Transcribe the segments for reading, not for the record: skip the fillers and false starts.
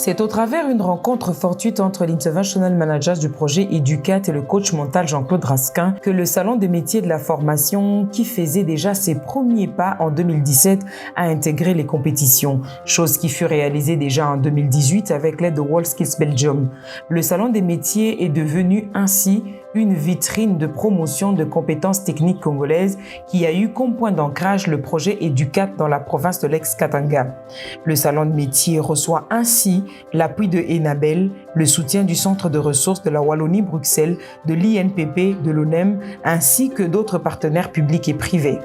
C'est au travers une rencontre fortuite entre l'Interventional Manager du projet Educat et le coach mental Jean-Claude Raskin que le Salon des métiers de la formation, qui faisait déjà ses premiers pas en 2017, a intégré les compétitions, chose qui fut réalisée déjà en 2018 avec l'aide de WorldSkills Belgium. Le Salon des métiers est devenu ainsi une vitrine de promotion de compétences techniques congolaises qui a eu comme point d'ancrage le projet Educat dans la province de l'Ex-Katanga. Le Salon de métiers reçoit ainsi l'appui de Enabel, le soutien du Centre de ressources de la Wallonie-Bruxelles, de l'INPP, de l'ONEM, ainsi que d'autres partenaires publics et privés.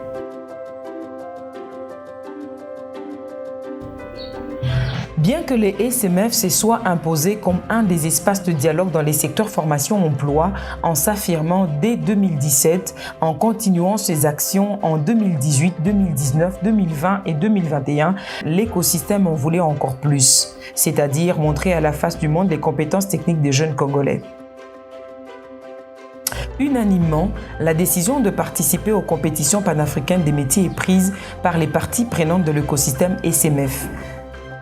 Bien que les SMF se soient imposés comme un des espaces de dialogue dans les secteurs formation-emploi en s'affirmant dès 2017, en continuant ses actions en 2018, 2019, 2020 et 2021, l'écosystème en voulait encore plus, c'est-à-dire montrer à la face du monde les compétences techniques des jeunes Congolais. Unanimement, la décision de participer aux compétitions panafricaines des métiers est prise par les parties prenantes de l'écosystème SMF.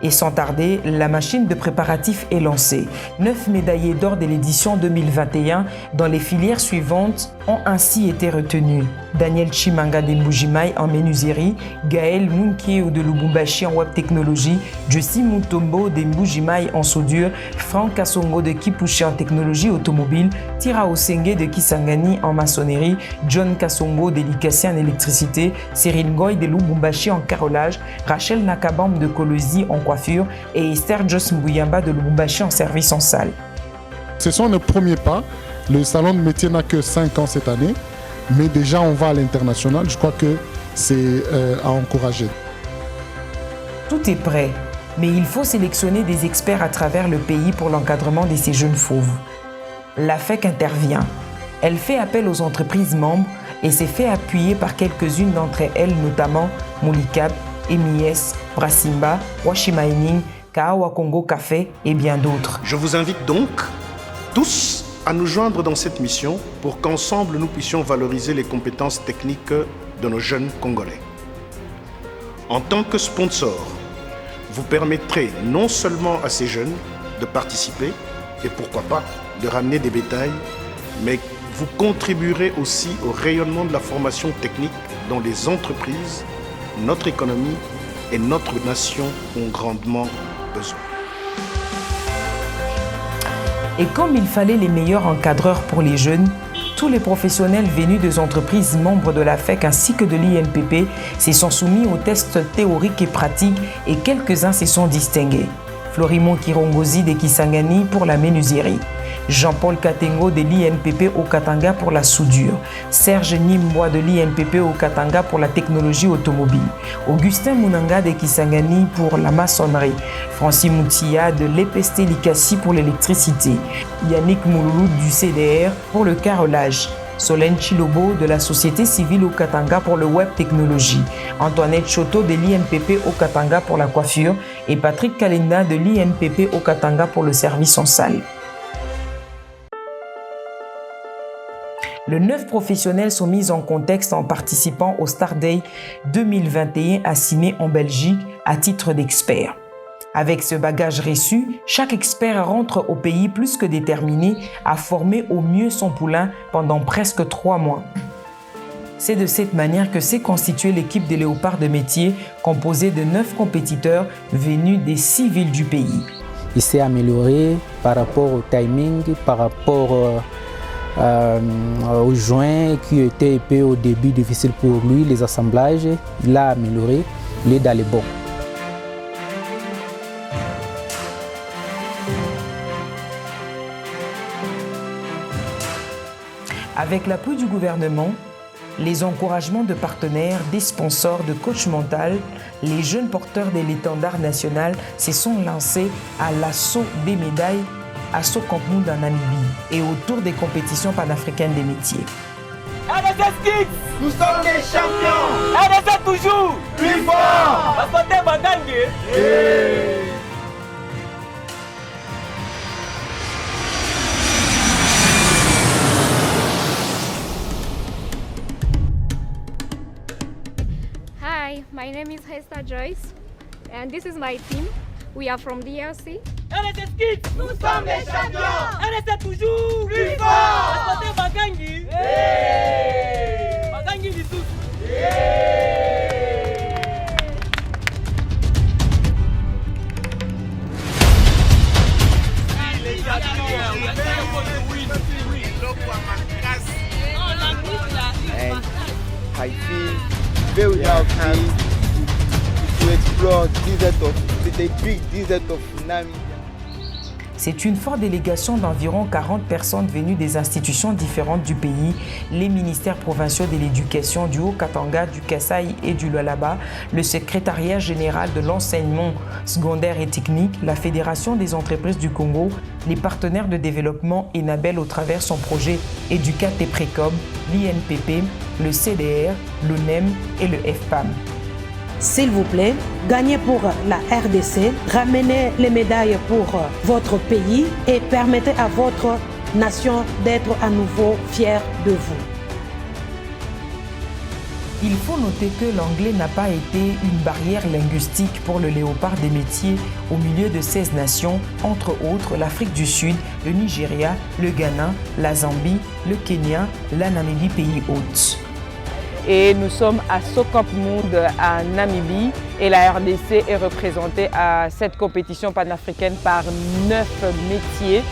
Et sans tarder, la machine de préparatifs est lancée. 9 médaillés d'or de l'édition 2021 dans les filières suivantes ont ainsi été retenus. Daniel Chimanga de Mbujimai en menuiserie, Gaël Munkieu de Lubumbashi en web technologie, Josie Mutombo de Mbujimai en soudure, Franck Kassongo de Kipushi en technologie automobile, Tira Osenge de Kisangani en maçonnerie, John Kassongo de Likasi en électricité, Cyril Ngoy de Lubumbashi en carrelage, Rachel Nakabam de Kolosi en coiffure et Esther Joss Mbuyamba de Lubumbashi en service en salle. Ce sont nos premiers pas. Le salon de métier n'a que 5 ans cette année, mais déjà on va à l'international. Je crois que c'est à encourager. Tout est prêt, mais il faut sélectionner des experts à travers le pays pour l'encadrement de ces jeunes fauves. La FEC intervient. Elle fait appel aux entreprises membres et s'est fait appuyer par quelques-unes d'entre elles, notamment Moulikab, MIS, Brasimba, Washi Mining, Kahawa Congo Café et bien d'autres. Je vous invite donc tous à nous joindre dans cette mission pour qu'ensemble nous puissions valoriser les compétences techniques de nos jeunes Congolais. En tant que sponsor, vous permettrez non seulement à ces jeunes de participer et pourquoi pas de ramener des bétails, mais vous contribuerez aussi au rayonnement de la formation technique dont les entreprises, notre économie et notre nation ont grandement besoin. Et comme il fallait les meilleurs encadreurs pour les jeunes, tous les professionnels venus des entreprises membres de la FEC ainsi que de l'INPP se sont soumis aux tests théoriques et pratiques et quelques-uns se sont distingués. Florimon Kirongozi de Kisangani pour la menuiserie, Jean-Paul Katengo de l'INPP au Katanga pour la soudure, Serge Nimbois de l'INPP au Katanga pour la technologie automobile, Augustin Munanga de Kisangani pour la maçonnerie, Francis Moutia de l'EPST Likasi pour l'électricité, Yannick Mouloulou du CDR pour le carrelage, Solène Chilobo de la société civile au Katanga pour le web technologie, Antoinette Choto de l'INPP au Katanga pour la coiffure et Patrick Kalenda de l'INPP au Katanga pour le service en salle. Les 9 professionnels sont mis en contexte en participant au Star Day 2021 à Ciné en Belgique à titre d'expert. Avec ce bagage reçu, chaque expert rentre au pays plus que déterminé à former au mieux son poulain pendant presque 3 mois. C'est de cette manière que s'est constituée l'équipe des Léopards de métier composée de 9 compétiteurs venus des 6 villes du pays. Il s'est amélioré par rapport au timing, par rapport aux joints qui étaient épais au début, difficiles pour lui, les assemblages, il a amélioré, il est dans les bons. Avec l'appui du gouvernement, les encouragements de partenaires, des sponsors, de coach mental, les jeunes porteurs de l'étendard national se sont lancés à l'assaut des médailles à Sokampound en Namibie et autour des compétitions panafricaines des métiers. RSS Kids, nous sommes des champions. RSS toujours plus fort. Baskote Bandange. Hi, my name is Hester Joyce and this is my team. We are from DRC. RDC Kids, nous sommes les champions. RDC toujours plus fort. À côté Bagangi. Bagangi Lissou. And I feel very happy to explore the big desert of Namibia. C'est une forte délégation d'environ 40 personnes venues des institutions différentes du pays, les ministères provinciaux de l'éducation du Haut-Katanga, du Kasaï et du Lualaba, le secrétariat général de l'enseignement secondaire et technique, la Fédération des entreprises du Congo, les partenaires de développement Enabel au travers son projet Éducate et Précob, l'INPP, le CDR, l'ONEM et le FPAM. S'il vous plaît, gagnez pour la RDC, ramenez les médailles pour votre pays et permettez à votre nation d'être à nouveau fière de vous. Il faut noter que l'anglais n'a pas été une barrière linguistique pour le léopard des métiers au milieu de 16 nations, entre autres l'Afrique du Sud, le Nigeria, le Ghana, la Zambie, le Kenya, la Namibie, pays hôte. Et nous sommes à Socamp Monde à Namibie et la RDC est représentée à cette compétition panafricaine par 9 métiers.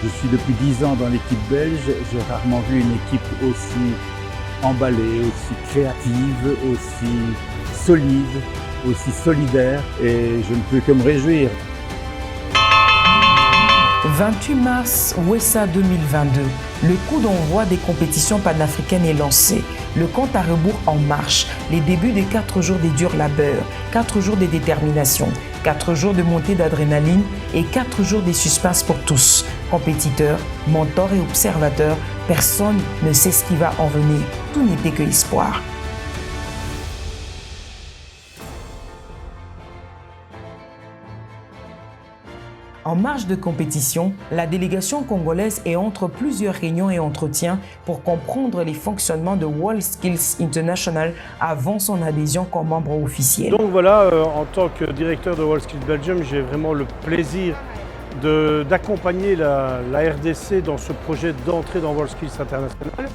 Je suis depuis 10 ans dans l'équipe belge, j'ai rarement vu une équipe aussi emballée, aussi créative, aussi solide, aussi solidaire et je ne peux que me réjouir. 28 mars, Wessa 2022. Le coup d'envoi des compétitions panafricaines est lancé. Le compte à rebours en marche. Les débuts des 4 jours des durs labeurs, 4 jours de détermination, 4 jours de montée d'adrénaline et 4 jours de suspense pour tous. Compétiteurs, mentors et observateurs, personne ne sait ce qui va en venir. Tout n'était que espoir. En marge de compétition, la délégation congolaise est entre plusieurs réunions et entretiens pour comprendre les fonctionnements de WorldSkills International avant son adhésion comme membre officiel. Donc voilà, en tant que directeur de WorldSkills Belgium, j'ai vraiment le plaisir d'accompagner la RDC dans ce projet d'entrée dans WorldSkills International.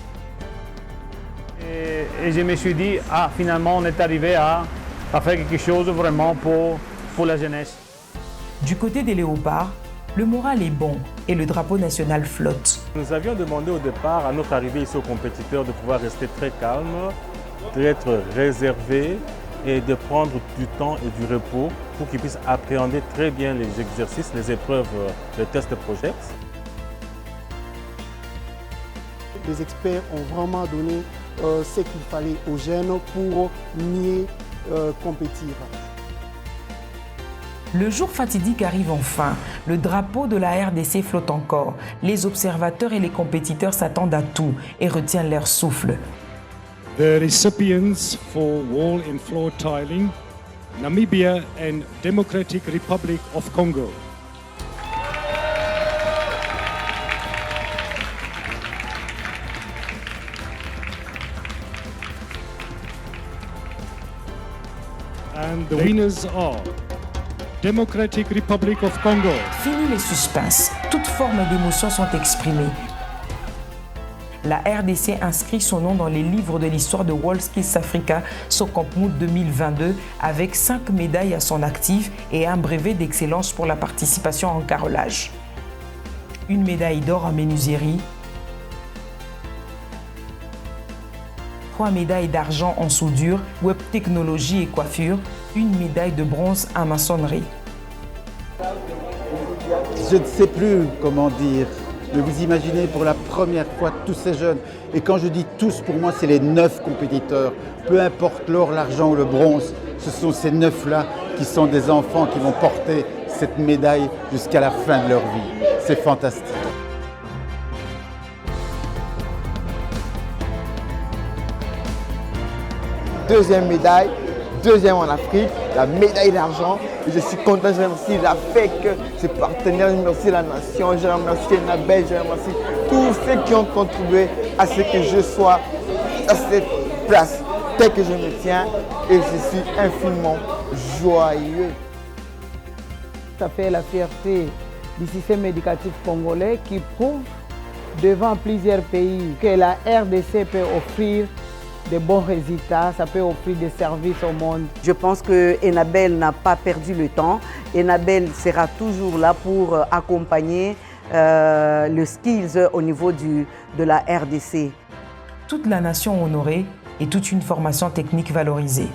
Et je me suis dit, finalement on est arrivé à faire quelque chose vraiment pour la jeunesse. Du côté des léopards, le moral est bon et le drapeau national flotte. Nous avions demandé au départ, à notre arrivée ici aux compétiteurs, de pouvoir rester très calme, d'être réservé et de prendre du temps et du repos pour qu'ils puissent appréhender très bien les exercices, les épreuves, les tests de project. Les experts ont vraiment donné ce qu'il fallait aux jeunes pour mieux compétir. Le jour fatidique arrive enfin. Le drapeau de la RDC flotte encore. Les observateurs et les compétiteurs s'attendent à tout et retiennent leur souffle. The recipients for wall and floor tiling, Namibia and Democratic Republic of Congo. And the winners are Democratic Republic of Congo. Fini les suspens. Toutes formes d'émotions sont exprimées. La RDC inscrit son nom dans les livres de l'histoire de WorldSkills Africa Socamp Monde 2022 avec 5 médailles à son actif et un brevet d'excellence pour la participation en carrelage. Une médaille d'or en menuiserie, 3 médailles d'argent en soudure, web technologie et coiffure, une médaille de bronze en maçonnerie. Je ne sais plus comment dire, mais vous imaginez pour la première fois tous ces jeunes, et quand je dis tous, pour moi c'est les 9 compétiteurs, peu importe l'or, l'argent ou le bronze, ce sont ces 9-là qui sont des enfants qui vont porter cette médaille jusqu'à la fin de leur vie. C'est fantastique. Deuxième médaille, deuxième en Afrique, la médaille d'argent. Je suis content, je remercie la FEC, ses partenaires, je remercie la nation, je remercie Enabel, je remercie tous ceux qui ont contribué à ce que je sois à cette place telle que je me tiens et je suis infiniment joyeux. tout à fait la fierté du système éducatif congolais qui prouve devant plusieurs pays que la RDC peut offrir de bons résultats, ça peut offrir des services au monde. Je pense que Enabel n'a pas perdu le temps. Enabel sera toujours là pour accompagner le skills au niveau de la RDC. Toute la nation honorée et toute une formation technique valorisée.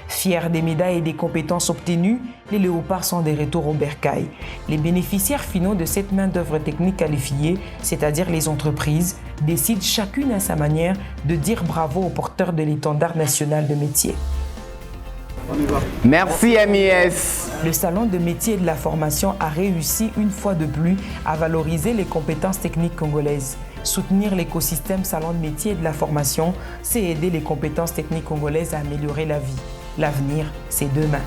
Fiers des médailles et des compétences obtenues, les léopards sont de retour au bercail. Les bénéficiaires finaux de cette main-d'œuvre technique qualifiée, c'est-à-dire les entreprises, décident chacune à sa manière de dire bravo aux porteurs de l'étendard national de métier. Merci MIS. Le salon de métier et de la formation a réussi une fois de plus à valoriser les compétences techniques congolaises. Soutenir l'écosystème salon de métier et de la formation, c'est aider les compétences techniques congolaises à améliorer la vie. L'avenir, c'est demain.